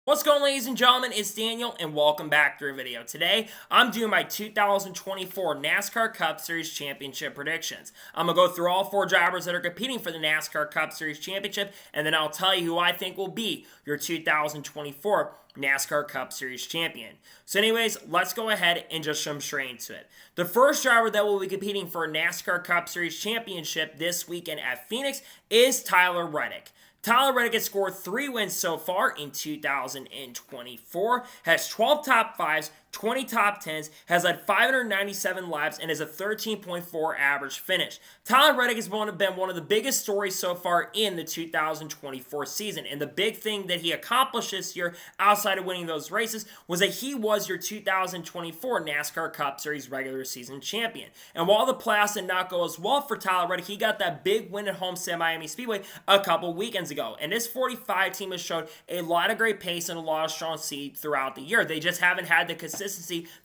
What's going on, ladies and gentlemen? It's Daniel and welcome back to our video. Today, I'm doing my 2024 NASCAR Cup Series Championship predictions. I'm going to go through all four drivers that are competing for the NASCAR Cup Series Championship, and then I'll tell you who I think will be your 2024 NASCAR Cup Series champion. So anyways, let's go ahead and just jump straight into it. The first driver that will be competing for a NASCAR Cup Series Championship this weekend at Phoenix is Tyler Reddick. Tyler Reddick has scored 3 wins so far in 2024, has 12 top 5s, 20 top 10s, has led 597 laps, and has a 13.4 average finish. Tyler Reddick has been one of the biggest stories so far in the 2024 season, and the big thing that he accomplished this year, outside of winning those races, was that he was your 2024 NASCAR Cup Series regular season champion. And while the playoffs did not go as well for Tyler Reddick, he got that big win at Homestead Miami Speedway a couple weekends ago. And this 45 team has showed a lot of great pace and a lot of strong speed throughout the year. They just haven't had the consistency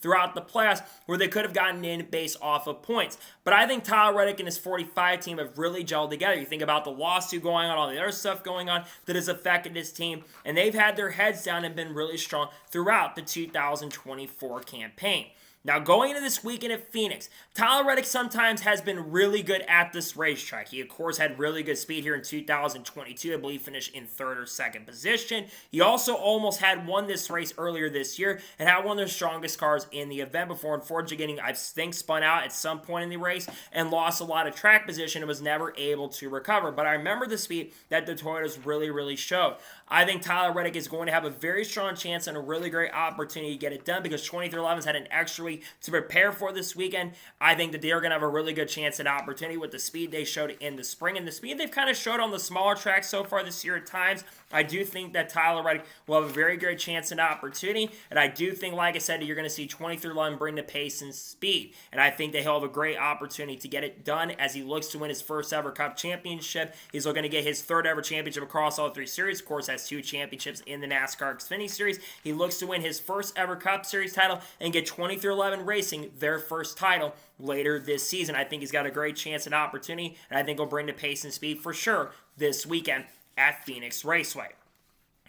throughout the playoffs where they could have gotten in based off of points. But I think Tyler Reddick and his 45 team have really gelled together. You think about the lawsuit going on, all the other stuff going on that has affected this team, and they've had their heads down and been really strong throughout the 2024 campaign. Now, going into this weekend at Phoenix, Tyler Reddick sometimes has been really good at this racetrack. He, of course, had really good speed here in 2022. I believe finished in 3rd or 2nd position. He also almost had won this race earlier this year and had one of the strongest cars in the event before, unfortunately, getting, I think, spun out at some point in the race and lost a lot of track position and was never able to recover. But I remember the speed that the Toyotas really showed. I think Tyler Reddick is going to have a very strong chance and a really great opportunity to get it done because 23XI's had an extra week to prepare for this weekend. I think that they're going to have a really good chance and opportunity with the speed they showed in the spring and the speed they've kind of showed on the smaller tracks so far this year at times. I do think that Tyler Reddick will have a very great chance and opportunity, and I do think, like I said, you're going to see 23XI bring the pace and speed, and I think that he'll have a great opportunity to get it done as he looks to win his first ever Cup championship. He's looking to get his 3rd ever championship across all 3 series. Of course, has 2 championships in the NASCAR Xfinity Series. He looks to win his first ever Cup Series title and get 23XI Racing their first title later this season. I think he's got a great chance and opportunity, and I think he'll bring the pace and speed for sure this weekend at Phoenix Raceway.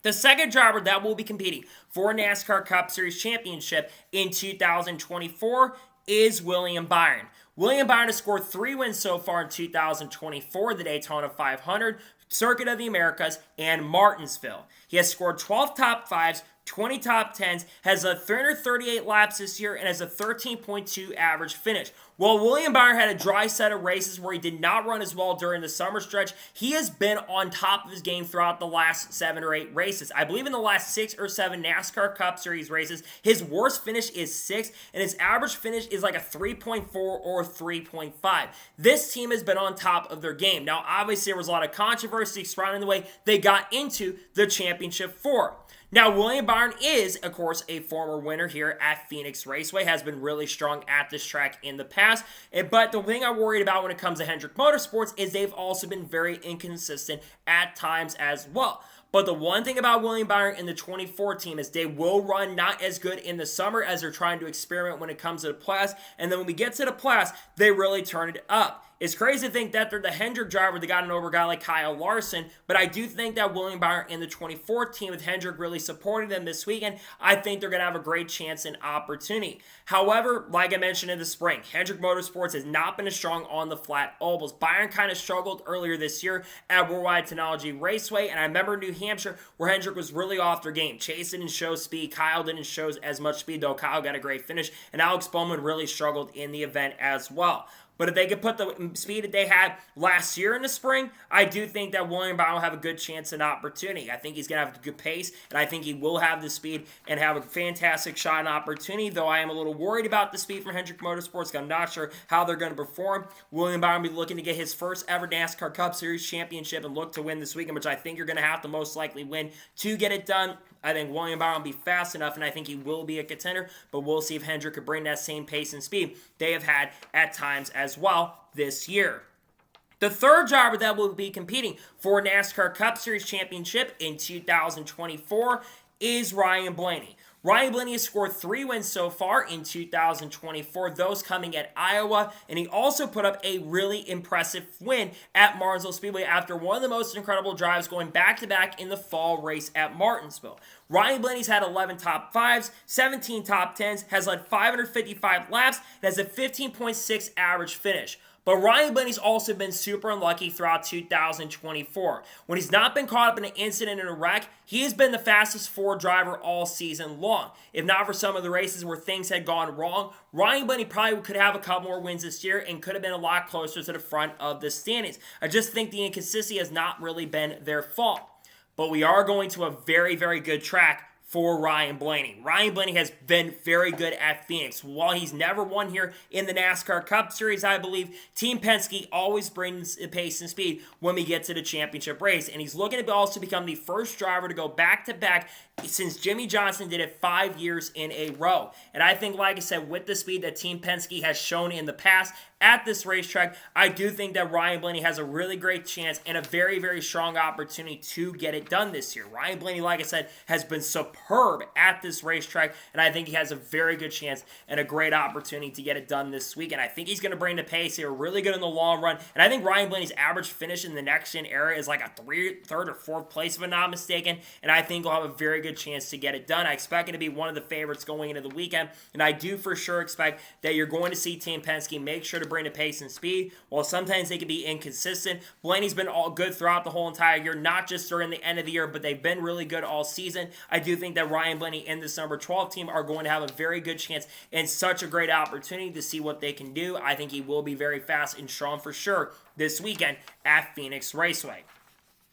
The second driver that will be competing for NASCAR Cup Series Championship in 2024 is William Byron. William Byron has scored 3 wins so far in 2024, the Daytona 500, Circuit of the Americas, and Martinsville. He has scored 12 top 5s, 20 top 10s, has a 338 laps this year, and has a 13.2 average finish. While William Byron had a dry set of races where he did not run as well during the summer stretch, he has been on top of his game throughout the last 7 or 8 races. I believe in the last 6 or 7 NASCAR Cup Series races, his worst finish is 6th, and his average finish is like a 3.4 or 3.5. This team has been on top of their game. Now, obviously, there was a lot of controversy surrounding the way they got into the championship 4. Now, William Byron is, of course, a former winner here at Phoenix Raceway, has been really strong at this track in the past, but the thing I'm worried about when it comes to Hendrick Motorsports is they've also been very inconsistent at times as well. But the one thing about William Byron and the 24 team is they will run not as good in the summer as they're trying to experiment when it comes to the playoffs, and then when we get to the playoffs, they really turn it up. It's crazy to think that they're the Hendrick driver that got an over a guy like Kyle Larson, but I do think that William Byron and the 24 team with Hendrick really supporting them this weekend, I think they're going to have a great chance and opportunity. However, like I mentioned in the spring, Hendrick Motorsports has not been as strong on the flat ovals. Byron kind of struggled earlier this year at Worldwide Technology Raceway, and I remember New Hampshire where Hendrick was really off their game. Chase didn't show speed. Kyle didn't show as much speed, though Kyle got a great finish, and Alex Bowman really struggled in the event as well. But if they could put the speed that they had last year in the spring, I do think that William Byron will have a good chance and opportunity. I think he's going to have a good pace, and I think he will have the speed and have a fantastic shot and opportunity, though I am a little worried about the speed from Hendrick Motorsports. I'm not sure how they're going to perform. William Byron will be looking to get his first ever NASCAR Cup Series championship and look to win this weekend, which I think you're going to have to most likely win to get it done. I think William Byron will be fast enough, and I think he will be a contender, but we'll see if Hendrick could bring that same pace and speed they have had at times as well this year. The third driver that will be competing for NASCAR Cup Series Championship in 2024 is Ryan Blaney. Ryan Blaney has scored 3 wins so far in 2024, those coming at Iowa, and he also put up a really impressive win at Martinsville Speedway after one of the most incredible drives going back-to-back in the fall race at Martinsville. Ryan Blaney's had 11 top 5s, 17 top 10s, has led 555 laps, and has a 15.6 average finish. But Ryan Blaney's also been super unlucky throughout 2024. When he's not been caught up in an incident in a wreck, he has been the fastest Ford driver all season long. If not for some of the races where things had gone wrong, Ryan Blaney probably could have a couple more wins this year and could have been a lot closer to the front of the standings. I just think the inconsistency has not really been their fault. But we are going to a very, very good track for Ryan Blaney. Ryan Blaney has been very good at Phoenix. While he's never won here in the NASCAR Cup Series, I believe, Team Penske always brings the pace and speed when we get to the championship race. And he's looking to also become the first driver to go back-to-back since Jimmy Johnson did it 5 years in a row. And I think, like I said, with the speed that Team Penske has shown in the past at this racetrack, I do think that Ryan Blaney has a really great chance and a very, very strong opportunity to get it done this year. Ryan Blaney, like I said, has been superb at this racetrack, and I think he has a very good chance and a great opportunity to get it done this week. And I think he's going to bring the pace here really good in the long run. And I think Ryan Blaney's average finish in the next-gen era is like a third or fourth place, if I'm not mistaken. And I think he'll have a very good chance to get it done. I expect it to be one of the favorites going into the weekend. And I do for sure expect that you're going to see Team Penske make sure to bring the pace and speed. While sometimes they can be inconsistent, Blaney's been all good throughout the whole entire year, not just during the end of the year, but they've been really good all season. I do think that Ryan Blaney and this number 12 team are going to have a very good chance and such a great opportunity to see what they can do. I think he will be very fast and strong for sure this weekend at Phoenix Raceway.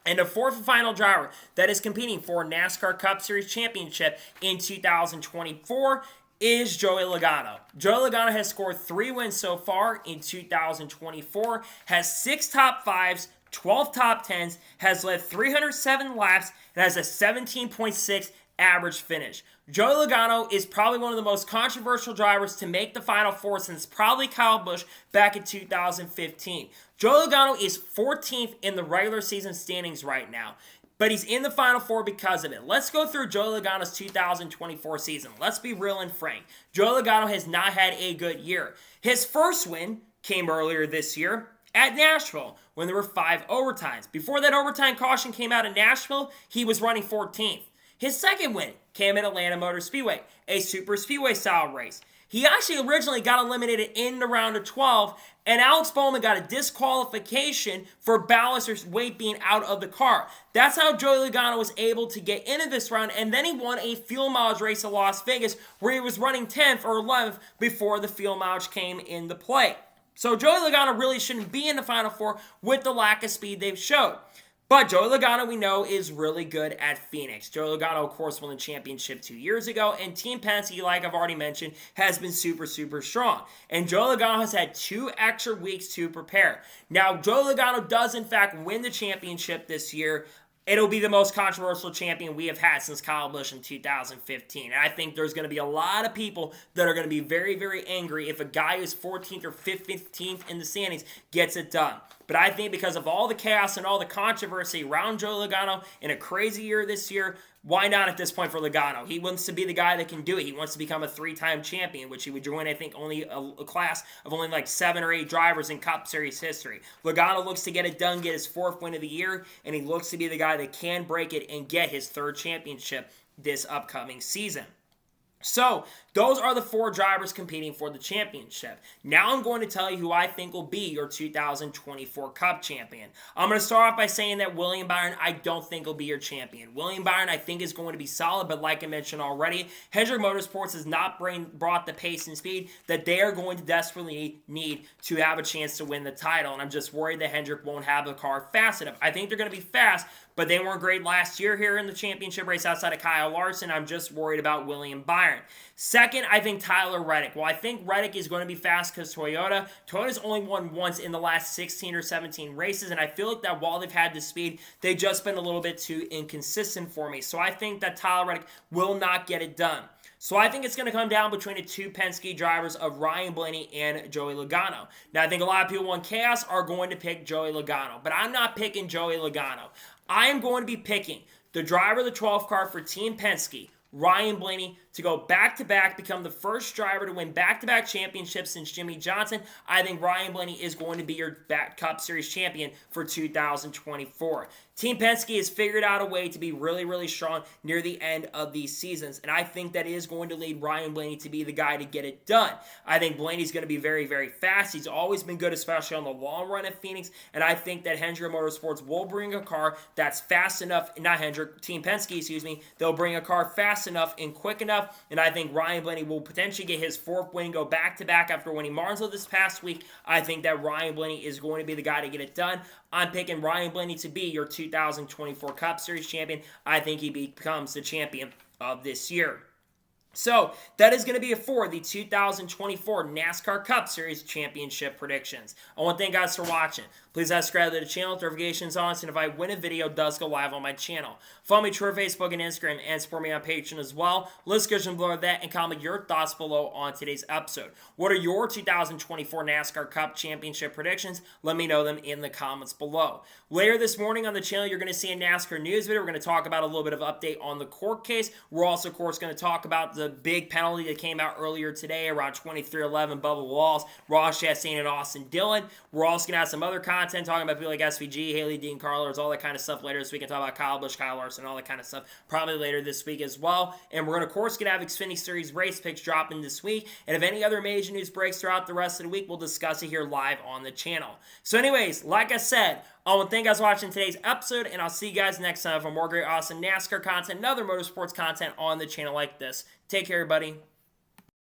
And the fourth and final driver that is competing for NASCAR Cup Series Championship in 2024 is Joey Logano. Joey Logano has scored 3 wins so far in 2024, has 6 top 5s, 12 top 10s, has led 307 laps, and has a 17.6 average finish. Joey Logano is probably one of the most controversial drivers to make the Final Four since probably Kyle Busch back in 2015. Joey Logano is 14th in the regular season standings right now, but he's in the Final Four because of it. Let's go through Joey Logano's 2024 season. Let's be real and frank. Joey Logano has not had a good year. His first win came earlier this year at Nashville when there were 5 overtimes. Before that overtime caution came out in Nashville, he was running 14th. His second win came at Atlanta Motor Speedway, a super speedway style race. He actually originally got eliminated in the round of 12, and Alex Bowman got a disqualification for ballast or weight being out of the car. That's how Joey Logano was able to get into this round, and then he won a fuel mileage race at Las Vegas where he was running 10th or 11th before the fuel mileage came into play. So Joey Logano really shouldn't be in the Final Four with the lack of speed they've showed. But Joey Logano, we know, is really good at Phoenix. Joey Logano, of course, won the championship 2 years ago, and Team Penske, like I've already mentioned, has been super, super strong. And Joey Logano has had 2 extra weeks to prepare. Now, Joey Logano does, in fact, win the championship this year. It'll be the most controversial champion we have had since Kyle Busch in 2015. And I think there's going to be a lot of people that are going to be very, very angry if a guy who's 14th or 15th in the standings gets it done. But I think because of all the chaos and all the controversy around Joey Logano in a crazy year this year, why not at this point for Logano? He wants to be the guy that can do it. He wants to become a 3-time champion, which he would join, I think, only a class of only like 7 or 8 drivers in Cup Series history. Logano looks to get it done, get his 4th win of the year, and he looks to be the guy that can break it and get his 3rd championship this upcoming season. So, those are the 4 drivers competing for the championship. Now I'm going to tell you who I think will be your 2024 Cup champion. I'm going to start off by saying that William Byron, I don't think will be your champion. William Byron, I think, is going to be solid, but like I mentioned already, Hendrick Motorsports has not brought the pace and speed that they are going to desperately need to have a chance to win the title, and I'm just worried that Hendrick won't have the car fast enough. I think they're going to be fast, but they weren't great last year here in the championship race outside of Kyle Larson. I'm just worried about William Byron. Second, I think Tyler Reddick. Well, I think Reddick is going to be fast because Toyota's only won once in the last 16 or 17 races, and I feel like that while they've had the speed, they've just been a little bit too inconsistent for me. So I think that Tyler Reddick will not get it done. So I think it's going to come down between the 2 Penske drivers of Ryan Blaney and Joey Logano. Now, I think a lot of people want chaos are going to pick Joey Logano, but I'm not picking Joey Logano. I am going to be picking the driver of the 12th car for Team Penske, Ryan Blaney, to go back-to-back, become the first driver to win back-to-back championships since Jimmy Johnson. I think Ryan Blaney is going to be your Cup Series champion for 2024. Team Penske has figured out a way to be really, really strong near the end of these seasons, and I think that is going to lead Ryan Blaney to be the guy to get it done. I think Blaney's going to be very, very fast. He's always been good, especially on the long run at Phoenix, and I think that Hendrick Motorsports will bring a car that's fast enough, not Hendrick, Team Penske, excuse me, they'll bring a car fast enough and quick enough, and I think Ryan Blaney will potentially get his fourth win, go back-to-back after winning Martinsville this past week. I think that Ryan Blaney is going to be the guy to get it done. I'm picking Ryan Blaney to be your 2024 Cup Series champion. I think he becomes the champion of this year. So, that is going to be it for the 2024 NASCAR Cup Series Championship predictions. I want to thank you guys for watching. Please subscribe to the channel, notifications on, and if I win a video, it does go live on my channel. Follow me on Twitter, Facebook, and Instagram, and support me on Patreon as well. List description below that, and comment your thoughts below on today's episode. What are your 2024 NASCAR Cup Championship predictions? Let me know them in the comments below. Later this morning on the channel, you're going to see a NASCAR news video. We're going to talk about a little bit of update on the court case. We're also, of course, going to talk about the big penalty that came out earlier today around 23:11, Bubba Wallace, Ross Chastain, and Austin Dillon. We're also going to have some other content talking about people like SVG, Haley, Dean Carlos, all that kind of stuff later this week. And talk about Kyle Busch, Kyle Larson, all that kind of stuff probably later this week as well. And we're going to, of course, have Xfinity Series race picks dropping this week. And if any other major news breaks throughout the rest of the week, we'll discuss it here live on the channel. So anyways, like I said, I want to thank you guys for watching today's episode, and I'll see you guys next time for more great, awesome NASCAR content and other motorsports content on the channel like this. Take care, everybody.